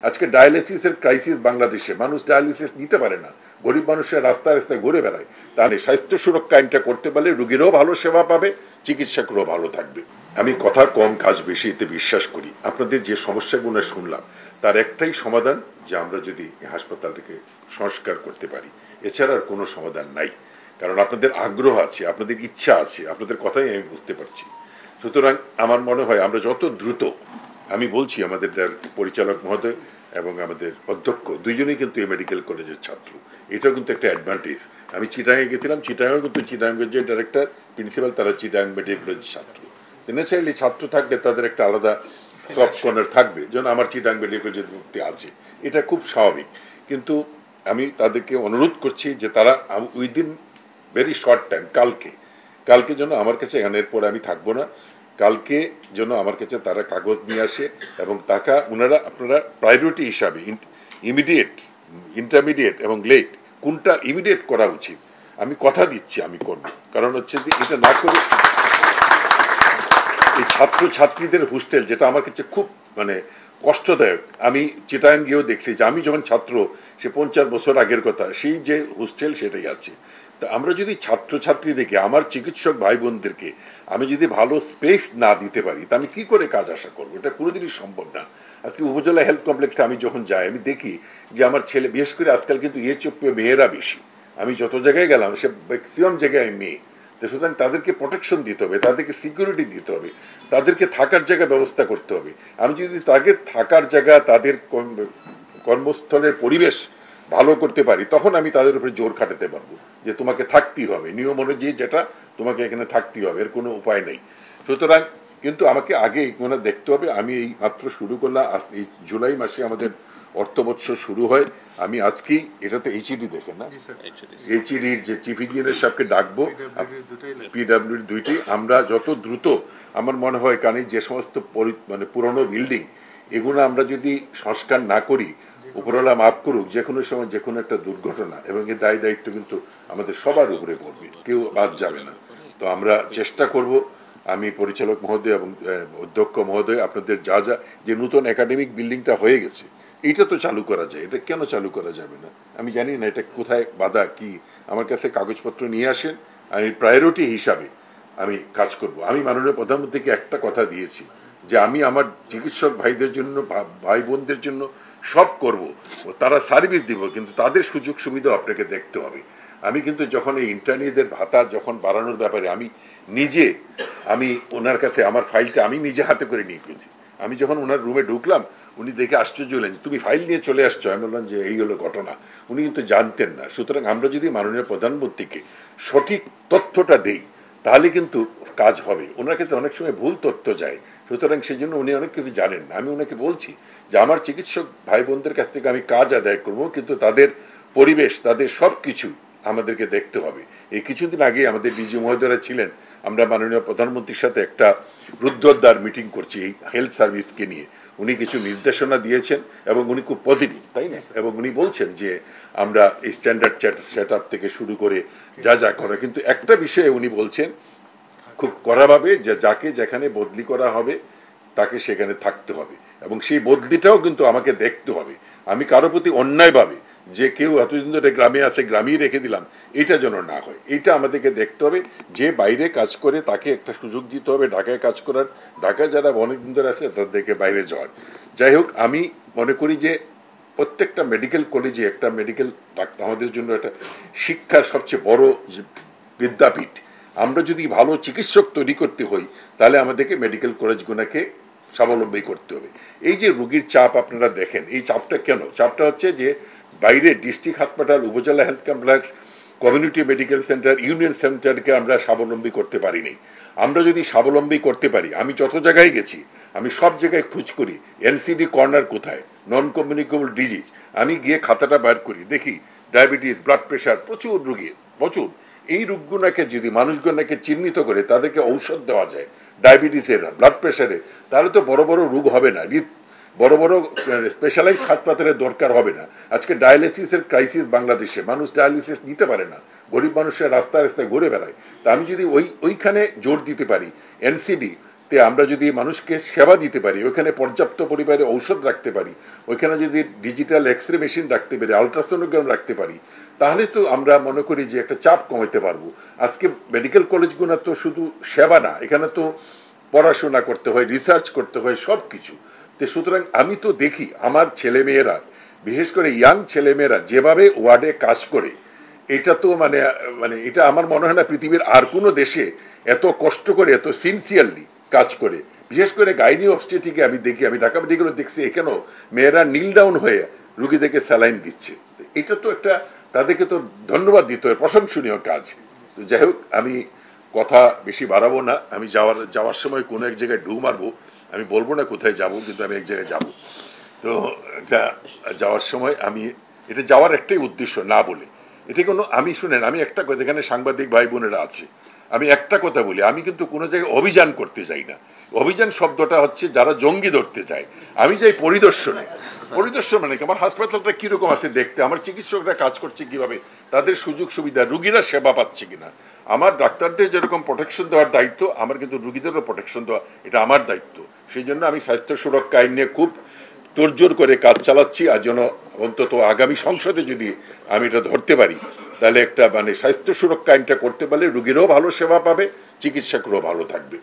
আজকে ডায়ালিসিসের ক্রাইসিস বাংলাদেশে, মানুষ ডায়ালিসিস নিতে পারে না, গরিব মানুষের রাস্তায় রাস্তায় ঘুরে বেড়ায়। তাহলে স্বাস্থ্য সুরক্ষা আইনটা করতে পারলে রুগীরাও ভালো সেবা পাবে, চিকিৎসকরাও ভালো থাকবে। আমি কথা কম কাজ বেশি এতে বিশ্বাস করি। আপনাদের যে সমস্যাগুলো শুনলাম তার একটাই সমাধান, যে আমরা যদি হাসপাতালটাকে সংস্কার করতে পারি, এছাড়া আর কোনো সমাধান নাই। কারণ আপনাদের আগ্রহ আছে, আপনাদের ইচ্ছা আছে, আপনাদের কথাই আমি বুঝতে পারছি। সুতরাং আমার মনে হয় আমরা যত দ্রুত, আমি বলছি আমাদের পরিচালক মহোদয় এবং আমাদের অধ্যক্ষ দুইজনেই কিন্তু এই মেডিকেল কলেজের ছাত্র, এটাও কিন্তু একটা অ্যাডভান্টেজ। আমি চিটাগাঙে গেছিলাম, চিটাগাঙে কিন্তু চিটাগাঙের যে ডাইরেক্টর প্রিন্সিপাল তারা চিটাগাং মেডিকেল কলেজের ছাত্র। ন্যাচারালি ছাত্র থাকলে তাদের একটা আলাদা সফট কর্নার থাকবে, যেন আমার চিটাগাং মেডিকেল কলেজের ভর্তি আছে, এটা খুব স্বাভাবিক। কিন্তু আমি তাদেরকে অনুরোধ করছি যে তারা উইদিন ভেরি শর্ট টাইম, কালকে যেন আমার কাছে, এখানের পরে আমি থাকবো না, কালকে যেন আমার কাছে তারা কাগজ নিয়ে আসে এবং আপনারা প্রায়োরিটি হিসাবে ইমিডিয়েট, ইন্টারমিডিয়েট এবং লেট কোনটা ইমিডিয়েট করা উচিত আমি কথা দিচ্ছি আমি করব। কারণ হচ্ছে যে এটা না করে এই ছাত্রছাত্রীদের হোস্টেল, যেটা আমার কাছে খুব কষ্টদায়ক। আমি চিটাগাং গিয়েও দেখছি যে আমি যখন ছাত্র, সে 50 বছর আগের কথা, সেই যে হোস্টেল সেটাই আছে। তা আমরা যদি ছাত্রছাত্রীদেরকে, আমার চিকিৎসক ভাই বোনদেরকে আমি যদি ভালো স্পেস না দিতে পারি, তা আমি কি করে কাজ আশা করবো? এটা কোনোদিনই সম্ভব না। আজকে উপজেলা হেলথ কমপ্লেক্সে আমি যখন যাই, আমি দেখি যে আমার ছেলে, বিশেষ করে আজকাল কিন্তু চোপ্পে মেয়েরা বেশি, আমি যত জায়গায় গেলাম সে ম্যাক্সিমাম জায়গায় মেয়ে। তো সুতরাং তাদেরকে প্রোটেকশন দিতে হবে, তাদেরকে সিকিউরিটি দিতে হবে, তাদেরকে থাকার জায়গা ব্যবস্থা করতে হবে। আমি যদি তাদের থাকার জায়গা, তাদের কর্মস্থলের পরিবেশ ভালো করতে পারি, তখন আমি তাদের উপরে জোর খাটাতে পারবো যে তোমাকে থাকতেই হবে, নিয়ম অনুযায়ী যেটা তোমাকে এখানে থাকতেই হবে, এর কোনো উপায় নেই। সুতরাং কিন্তু আমাকে আগে এগুলো দেখতে হবে। আমি এই মাত্র শুরু করলাম, এই জুলাই মাসে আমাদের অর্থবৎসর শুরু হয়। আমি আজকেই, এটা তো এইচইডি দেখে না, এইচইডির যে চিফ ইঞ্জিনিয়ার সাহেবকে ডাকবো, পিডব্লিউডির দুইটি, আমরা যত দ্রুত, আমার মনে হয়, কারণ যে সমস্ত পুরনো বিল্ডিং, এগুলো আমরা যদি সংস্কার না করি, উপরওয়ালা মাফ করুক, যে কোনো সময় যে কোনো একটা দুর্ঘটনা, এবং এর দায়িত্ব কিন্তু আমাদের সবার উপরে পড়বে, কেউ বাদ যাবে না। তো আমরা চেষ্টা করব, আমি পরিচালক মহোদয় এবং অধ্যক্ষ মহোদয়, আপনাদের যা যা, যে নতুন একাডেমিক বিল্ডিংটা হয়ে গেছে, এইটা তো চালু করা যায়, এটা কেন চালু করা যাবে না? আমি জানি না এটা কোথায় বাধা কি, আমার কাছে কাগজপত্র নিয়ে আসেন, আমি প্রায়োরিটি হিসাবে আমি কাজ করব। আমি মাননীয় প্রধানমন্ত্রীকে একটা কথা দিয়েছি, যে আমি আমার চিকিৎসক ভাইদের জন্য, ভাই বোনদের জন্য সব করব, ও তারা সার্ভিস দিব, কিন্তু তাদের সুযোগ সুবিধা আপনাকে দেখতে হবে। আমি কিন্তু যখন এই ইন্টার্নিদের ভাতা যখন বাড়ানোর ব্যাপারে আমি ওনার কাছে আমার ফাইলটা আমি নিজে হাতে করে নিয়ে গেছি। আমি যখন ওনার রুমে ঢুকলাম, উনি দেখে আশ্চর্য হলেন, তুমি ফাইল নিয়ে চলে আসছো। আমি বললাম যে এই হলো ঘটনা। উনি কিন্তু জানতেন না। সুতরাং আমরা যদি মাননীয় প্রধানমন্ত্রীকে সঠিক তথ্যটা দেই, তাহলে কিন্তু কাজ হবে। ওনার কাছে অনেক সময় ভুল তথ্য যায়, সুতরাং সেই জন্য উনি অনেক কিছু জানেন না। আমি ওনাকে বলছি যে আমার চিকিৎসক ভাই বোনদের কাছ থেকে আমি কাজ আদায় করব, কিন্তু তাদের পরিবেশ, তাদের সব কিছু আমাদেরকে দেখতে হবে। এই কিছুদিন আগে আমাদের ডিজি মহোদয়রা ছিলেন, আমরা মাননীয় প্রধানমন্ত্রীর সাথে একটা রুদ্ধদ্বার মিটিং করছি এই হেলথ সার্ভিসকে নিয়ে। উনি কিছু নির্দেশনা দিয়েছেন এবং উনি খুব পজিটিভ, তাই না? এবং উনি বলছেন যে আমরা এই স্ট্যান্ডার্ড সেট আপ থেকে শুরু করে যা যা করা, কিন্তু একটা বিষয়ে উনি বলছেন খুব কড়াভাবে, যে যাকে যেখানে বদলি করা হবে তাকে সেখানে থাকতে হবে, এবং সেই বদলিটাও কিন্তু আমাকে দেখতে হবে। আমি কারো প্রতি অন্যায়ভাবে, যে কেউ এতদিন ধরে গ্রামে আছে গ্রামেই রেখে দিলাম, এটা যেন না হয়। এইটা আমাদেরকে দেখতে হবে। যে বাইরে কাজ করে তাকে একটা সুযোগ দিতে হবে ঢাকায় কাজ করার, ঢাকায় যারা অনেকদিন ধরে আছে তাদেরকে বাইরে যাওয়ার। যাই হোক, আমি মনে করি যে প্রত্যেকটা মেডিকেল কলেজে একটা মেডিকেল আমাদের জন্য একটা শিক্ষার সবচেয়ে বড় বিদ্যাপীঠ। আমরা যদি ভালো চিকিৎসক তৈরি করতে হই, তাহলে আমাদেরকে মেডিকেল কলেজগুলোকে স্বাবলম্বী করতে হবে। এই যে রোগীর চাপ আপনারা দেখেন, এই চাপটা কেন? চাপটা হচ্ছে যে বাইরে ডিস্ট্রিক্ট হাসপাতাল, উপজেলা health complex, community medical center, union সেন্টারকে আমরা স্বাবলম্বী করতে পারিনি। আমরা যদি স্বাবলম্বী করতে পারি, আমি যত জায়গায় গেছি, আমি সব জায়গায় খোঁজ করি এনসিডি কর্নার কোথায়, নন কমিউনিকেবল ডিজিজ, আমি গিয়ে খাতাটা বার করি, দেখি ডায়াবেটিস, ব্লাড প্রেশার, প্রচুর রোগী, প্রচুর। এই রোগগুলোকে যদি মানুষগুলোকে চিহ্নিত করে তাদেরকে ঔষধ দেওয়া যায় ডায়াবেটিসের, ব্লাড প্রেশারে, তাহলে তো বড় বড় রোগ হবে না, বড় বড় স্পেশালাইজড হাসপাতালের দরকার হবে না। আজকে ডায়ালিসিসের ক্রাইসিস বাংলাদেশে, মানুষ ডায়ালিসিস নিতে পারে না, গরিব মানুষের রাস্তায় রাস্তায় ঘুরে বেড়ায়। তা আমি যদি ওইখানে জোর দিতে পারি, এনসিডি তে আমরা যদি মানুষকে সেবা দিতে পারি, ওইখানে পর্যাপ্ত পরিমাণে ঔষধ রাখতে পারি, ওইখানে যদি ডিজিটাল এক্সরে মেশিন রাখতে পারি, আলট্রাসোনোগ্রাম রাখতে পারি, তাহলে তো আমরা মনে করি যে একটা চাপ কমাতে পারবো। আজকে মেডিকেল কলেজগুলো তো শুধু সেবা না, এখানে তো পড়াশোনা করতে হয়, রিসার্চ করতে হয়, সব কিছু। তো সুতরাং আমি তো দেখি আমার ছেলেমেয়েরা, বিশেষ করে ইয়াং ছেলেমেয়েরা যেভাবে ওয়ার্ডে কাজ করে, এটা তো মানে মানে এটা আমার মনে হয় না পৃথিবীর আর কোনো দেশে এত কষ্ট করে, এত সিনসিয়ারলি কাজ করে। বিশেষ করে গাইনি অবস্টেটিকে আমি দেখি, আমি ঢাকা মেডিকেলে দেখছি, এখানেও মেয়েরা নীল ডাউন হয়ে রুগীদেরকে স্যালাইন দিচ্ছে। এটা তো একটা, তাদেরকে তো ধন্যবাদ দিতে হয়, প্রশংসনীয় কাজ। তো যাই হোক, আমি কথা বেশি বাড়াবো না। আমি যাওয়ার সময় কোনো এক জায়গায় ঢু মারবো, আমি বলবো না কোথায় যাব, কিন্তু আমি এক জায়গায় যাব। তো এটা যাওয়ার সময় আমি, এটা যাওয়ার একটাই উদ্দেশ্য, না বলে এটা কোনো, আমি শুনেন, আমি একটা কথা, এখানে সাংবাদিক ভাই বোনেরা আছে, আমি একটা কথা বলি, আমি কিন্তু কোনো জায়গায় অভিযান করতে যাই না। অভিযান শব্দটা হচ্ছে যারা জঙ্গি ধরতে যায়, আমি যাই পরিদর্শনে। পরিদর্শন মানে কি, আমার হাসপাতালটা কিরকম আছে দেখতে, আমার চিকিৎসকরা কাজ করছে কিভাবে, তাদের সুযোগ সুবিধা, রুগীরা সেবা পাচ্ছে কিনা। আমার ডাক্তারদের যেরকম প্রোটেকশন দেওয়ার দায়িত্ব, আমার কিন্তু রুগীদেরও প্রোটেকশন দেওয়া, এটা আমার দায়িত্ব। সেই জন্য আমি স্বাস্থ্য সুরক্ষা আইন নিয়ে খুব তোড়জোড় করে কাজ চালাচ্ছি। আর যেন অন্তত আগামী সংসদে যদি আমি এটা ধরতে পারি, তাহলে একটা মানে স্বাস্থ্য সুরক্ষা আইনটা করতে পারলে রুগীরাও ভালো সেবা পাবে, চিকিৎসকরাও ভালো থাকবে।